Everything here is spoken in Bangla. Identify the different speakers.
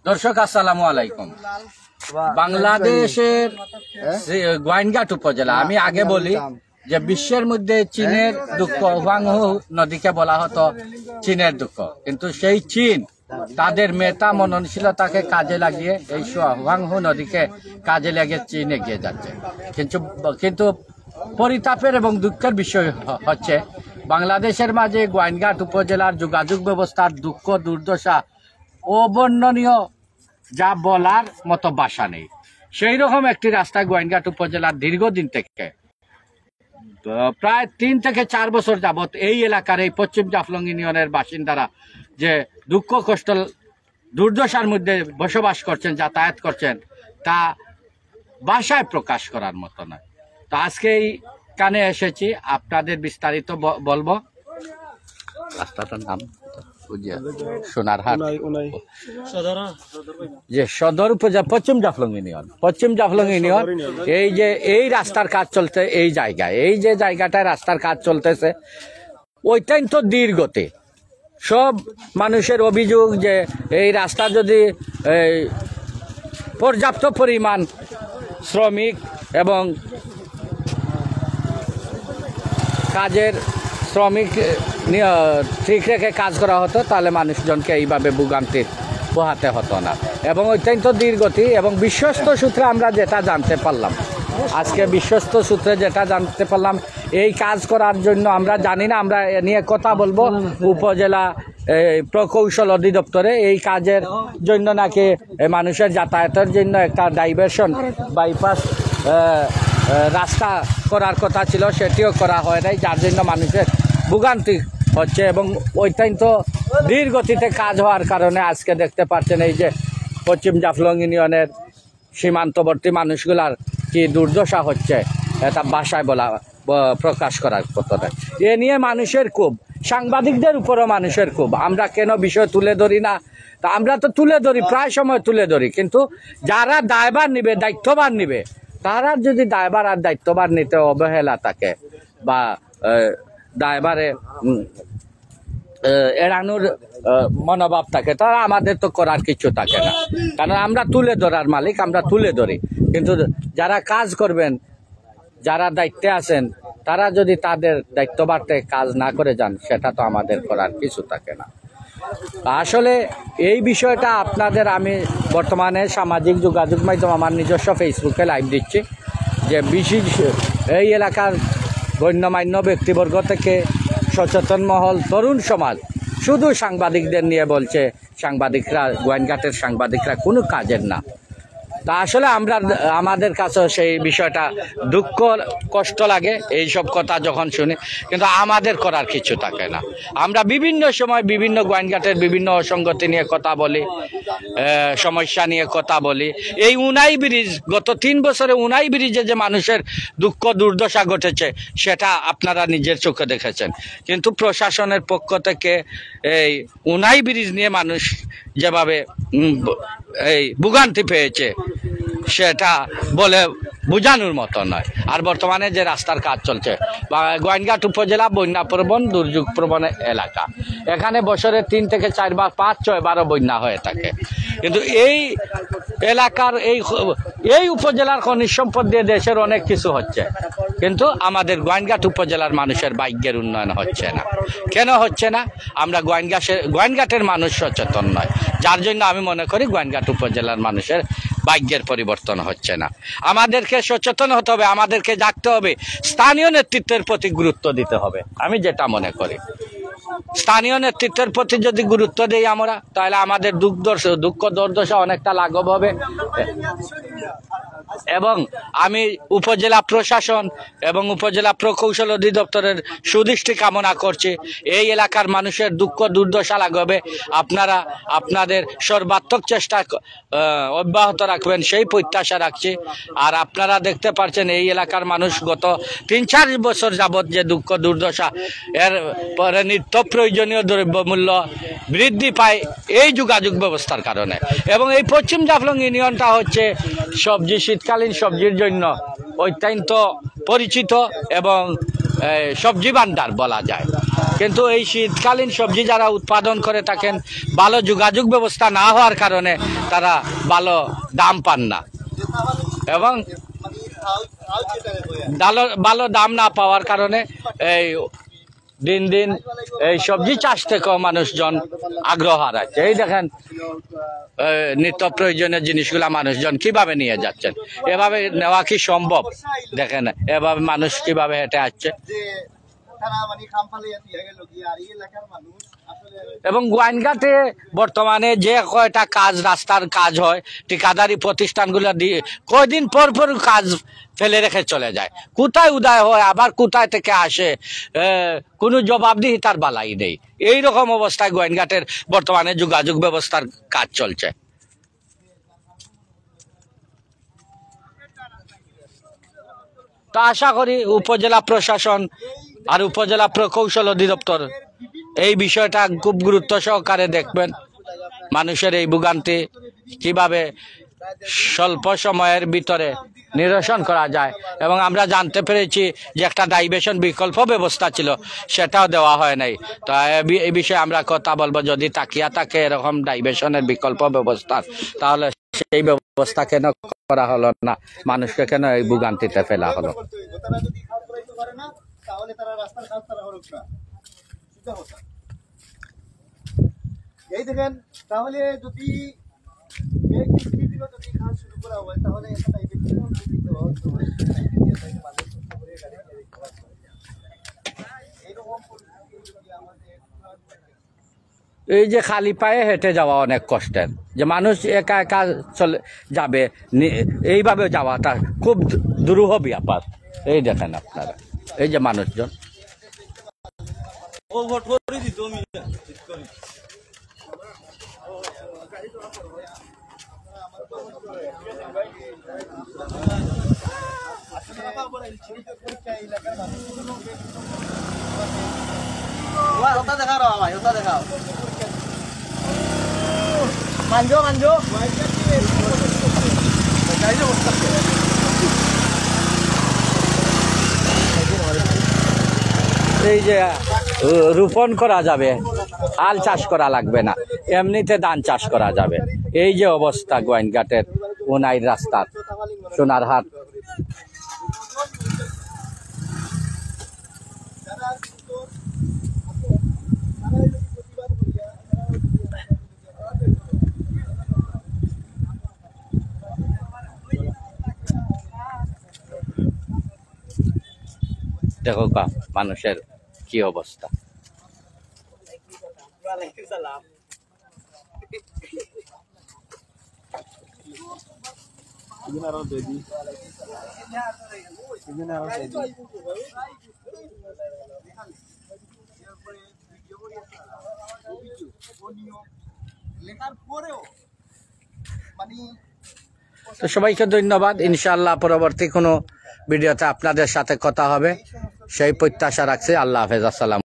Speaker 1: দর্শক আসসালামু আলাইকুম। বাংলাদেশের গোয়াইনঘাট উপজেলা, আমি আগে বলি যে বিশ্বের মধ্যে চীনের দুঃখ হুয়াংহু নদীকে বলা হতো চীনের দুঃখ, কিন্তু সেই চীন তাদের মেধা মননশীলতাকে কাজে লাগিয়ে এই হুয়াংহু নদীকে কাজে লাগিয়ে চীন এগিয়ে যাচ্ছে। কিন্তু পরিতাপের এবং দুঃখের বিষয় হচ্ছে বাংলাদেশের মাঝে গোয়াইনঘাট উপজেলার যোগাযোগ ব্যবস্থার দুঃখ দুর্দশা অবর্ণনীয়, যা বলার মতো ভাষা নেই। সেই রকম একটি রাস্তা গোয়াইনঘাট উপজেলার দীর্ঘদিন থেকে প্রায় 3 থেকে 4 বছর যাবৎ এই এলাকার এই পশ্চিম জাফলং ইউনিয়নের বাসিন্দারা যে দুঃখ কষ্ট দুর্দশার মধ্যে বসবাস করছেন, যাতায়াত করছেন, তা ভাষায় প্রকাশ করার মতো নয়। তো আজকে এইখানে এসেছি, আপনাদের বিস্তারিত বলবো। রাস্তাটার নাম সোনারহাট, যে সদর উপজেলা পশ্চিম জাফলং ইউনিয়ন। পশ্চিম জাফলং ইউনিয়ন এই যে এই রাস্তার কাজ চলছে, এই জায়গায় এই যে জায়গাটায় রাস্তার কাজ চলতেছে ওইটাই তো দীর্ঘতে সব মানুষের অভিযোগ যে এই রাস্তা যদি পর্যাপ্ত পরিমাণ শ্রমিক এবং কাজের শ্রমিক ঠিক রেখে কাজ করা হতো, তাহলে মানুষজনকে এইভাবে ভোগান্তির পোহাতে হতো না। এবং অত্যন্ত দীর্ঘতি এবং বিশ্বস্ত সূত্রে আমরা যেটা জানতে পারলাম, আজকে বিশ্বস্ত সূত্রে যেটা জানতে পারলাম, এই কাজ করার জন্য আমরা জানি না, আমরা এ নিয়ে কথা বলবো উপজেলা প্রকৌশল অধিদপ্তরে। এই কাজের জন্য নাকি মানুষের যাতায়াতের জন্য একটা ডাইভারশন বাইপাস রাস্তা করার কথা ছিল, সেটিও করা হয় নাই, যার জন্য মানুষের ভোগান্তি হচ্ছে। এবং অত্যন্ত ধীরগতিতে কাজ হওয়ার কারণে আজকে দেখতে পাচ্ছেন এই যে পশ্চিম জাফলং ইউনিয়নের সীমান্তবর্তী মানুষগুলার কি দুর্দশা হচ্ছে, এটা ভাষায় প্রকাশ করার কথা নয়। এ নিয়ে মানুষের ক্ষোভ, সাংবাদিকদের উপরও মানুষের ক্ষোভ। আমরা কেন বিষয় তুলে ধরি না? তা আমরা তো তুলে ধরি, প্রায় সময় তুলে ধরি, কিন্তু যারা দায়ভার নিবে, দায়িত্ববান নিবে, তারা যদি দায়ভার আর দায়িত্বভার নিতে অবহেলা থাকে বা দায়ভারে এড়ানোর মনোভাব থাকে, তারা আমাদের তো করার কিছু থাকে না। কারণ আমরা তুলে ধরার মালিক, আমরা তুলে ধরি, কিন্তু যারা কাজ করবেন, যারা দায়িত্বে আছেন, তারা যদি তাদের দায়িত্বভারতে কাজ না করে যান, সেটা তো আমাদের করার কিছু থাকে না। আসলে এই বিষয়টা আপনাদের আমি বর্তমানে সামাজিক যোগাযোগ মাধ্যম আমার নিজস্ব ফেসবুকে লাইভ দিচ্ছি, যে বিশেষ এই এলাকার গণ্যমান্য ব্যক্তিবর্গ থেকে সচেতন মহল, তরুণ সমাজ শুধু সাংবাদিকদের নিয়ে বলছে সাংবাদিকরা, গোয়াইনঘাটের সাংবাদিকরা কোনো কাজের না। তা আসলে আমাদের কাছে সেই বিষয়টা দুঃখ কষ্ট লাগে এইসব কথা যখন শুনি, কিন্তু আমাদের করার কিছু থাকে না। আমরা বিভিন্ন সময় বিভিন্ন গোয়াইনঘাটের বিভিন্ন অসঙ্গতি নিয়ে কথা বলি, সমস্যা নিয়ে কথা বলি। এই উনাই ব্রিজ, গত 3 বছরে উনাই ব্রিজে যে মানুষের দুঃখ দুর্দশা ঘটেছে, সেটা আপনারা নিজের চোখে দেখেছেন। কিন্তু প্রশাসনের পক্ষ থেকে এই উনাই ব্রিজ নিয়ে মানুষ যেভাবে এই ভোগান্তি পেয়েছে, সেটা বলে বোঝানোর মতো নয়। আর বর্তমানে যে রাস্তার কাজ চলছে, গোয়াইনঘাট উপজেলা বন্যা প্রবণ, দুর্যোগ প্রবণ এলাকা। এখানে বছরে 3 থেকে 4 বার, 5, 6, 12 বন্যা হয়ে থাকে। কিন্তু এই এলাকার এই উপজেলার খনিজ সম্পদ দিয়ে দেশের অনেক কিছু হচ্ছে, কিন্তু আমাদের গোয়াইনঘাট উপজেলার মানুষের ভাগ্যের উন্নয়ন হচ্ছে না। কেন হচ্ছে না? আমরা গোয়াইনঘাটের মানুষ সচেতন নয়, যার জন্য আমি মনে করি গোয়াইনঘাট উপজেলার মানুষের ভাগ্যের পরিবর্তন হচ্ছে না। আমাদেরকে সচেতন হতে হবে, আমাদেরকে জাগতে হবে, স্থানীয় নেতৃত্বের প্রতি গুরুত্ব দিতে হবে। আমি যেটা মনে করি, স্থানীয় নেতৃত্বের প্রতি যদি গুরুত্ব দিই আমরা, তাহলে আমাদের দুঃখ দুর্দশা অনেকটা লাঘব হবে। এবং আমি উপজেলা প্রশাসন এবং উপজেলা প্রকৌশল অধিদপ্তরের সুদৃষ্টি কামনা করছি, এই এলাকার মানুষের দুঃখ দুর্দশা লাঘবে আপনারা আপনাদের সর্বাত্মক চেষ্টা অব্যাহত রাখবেন, সেই প্রত্যাশা রাখছি। আর আপনারা দেখতে পাচ্ছেন এই এলাকার মানুষ গত 3-4 বছর যাবৎ যে দুঃখ দুর্দশা, এর পরে নিত্য প্রয়োজনীয় দ্রব্যমূল্য বৃদ্ধি পায় এই যোগাযোগ ব্যবস্থার কারণে। এবং এই পশ্চিম জাফলং ইউনিয়নটা হচ্ছে শীতকালীন সবজির জন্য অত্যন্ত পরিচিত এবং সবজি ভান্ডার বলা যায়। কিন্তু এই শীতকালীন সবজি যারা উৎপাদন করে থাকেন, ভালো যোগাযোগ ব্যবস্থা না হওয়ার কারণে তারা ভালো দাম পান না, এবং ভালো দাম না পাওয়ার কারণে এই দিন দিন এই সবজি চাষ থেকেও মানুষজন আগ্রহ হারাচ্ছে। এই দেখেন নিত্য প্রয়োজনীয় জিনিসগুলা মানুষজন কিভাবে নিয়ে যাচ্ছেন, এভাবে নেওয়া কি সম্ভব? দেখেন এভাবে মানুষ কিভাবে হেঁটে আসছে। এবং গোয়াইনঘাটে বর্তমানে যে কয়টা কাজ, রাস্তার কাজ হয়, ঠিকাদারি প্রতিষ্ঠানগুলো দিয়ে কয়দিন পর পর কাজ ফেলে রেখে চলে যায়। কোথায় উদয় হয় আবার কোথায় থেকে আসে কোনো জবাবদিহিতার বালাই নেই। এইরকম অবস্থায় গোয়াইনঘাটের বর্তমানে যোগাযোগ ব্যবস্থার কাজ চলছে। তো আশা করি উপজেলা প্রশাসন আর উপজেলা প্রকৌশল অধিদপ্তর এই বিষয়টা খুব গুরুত্ব সহকারে দেখবেন, মানুষের এই ভোগান্তি কিভাবে স্বল্প সময়ের ভিতরে নিরসন করা যায়। এবং আমরা জানতে পেরেছি যে একটা ডাইভার্সন বিকল্প ব্যবস্থা ছিল, সেটাও দেওয়া হয় নাই। তো এই বিষয়ে আমরা কথা বলবো, যদি তাকিয়া থাকে এরকম ডাইভার্সনের বিকল্প ব্যবস্থা, তাহলে সেই ব্যবস্থা কেন করা হলো না, মানুষকে কেন এই ভোগান্তিতে ফেলা হলো।
Speaker 2: এই দেখেন, তাহলে যদি কাজ শুরু করা হয় তাহলে
Speaker 1: এই যে খালি পায়ে হেঁটে যাওয়া অনেক কষ্টের, যে মানুষ একা একা চলে যাবে, এইভাবে যাওয়াটা খুব দুরূহ ব্যাপার। এই দেখেন আপনারা, এই যে মানুষজন
Speaker 2: দেখাও মানজো
Speaker 1: এই যে রোপণ করা যাবে, হাল চাষ করা লাগবে না, এমনিতে ধান চাষ করা যাবে। এই যে অবস্থা গোয়াইনঘাটের উনাইর রাস্তার, সোনারহাট দেখো কা মানুষের কি অবস্থা। তো সবাইকে ধন্যবাদ। ইনশাআল্লাহ পরবর্তী কোনো ভিডিওতে আপনাদের সাথে কথা হবে, সেই প্রত্যাশা রাখছি। আল্লাহ হাফেজ, আসসালাম।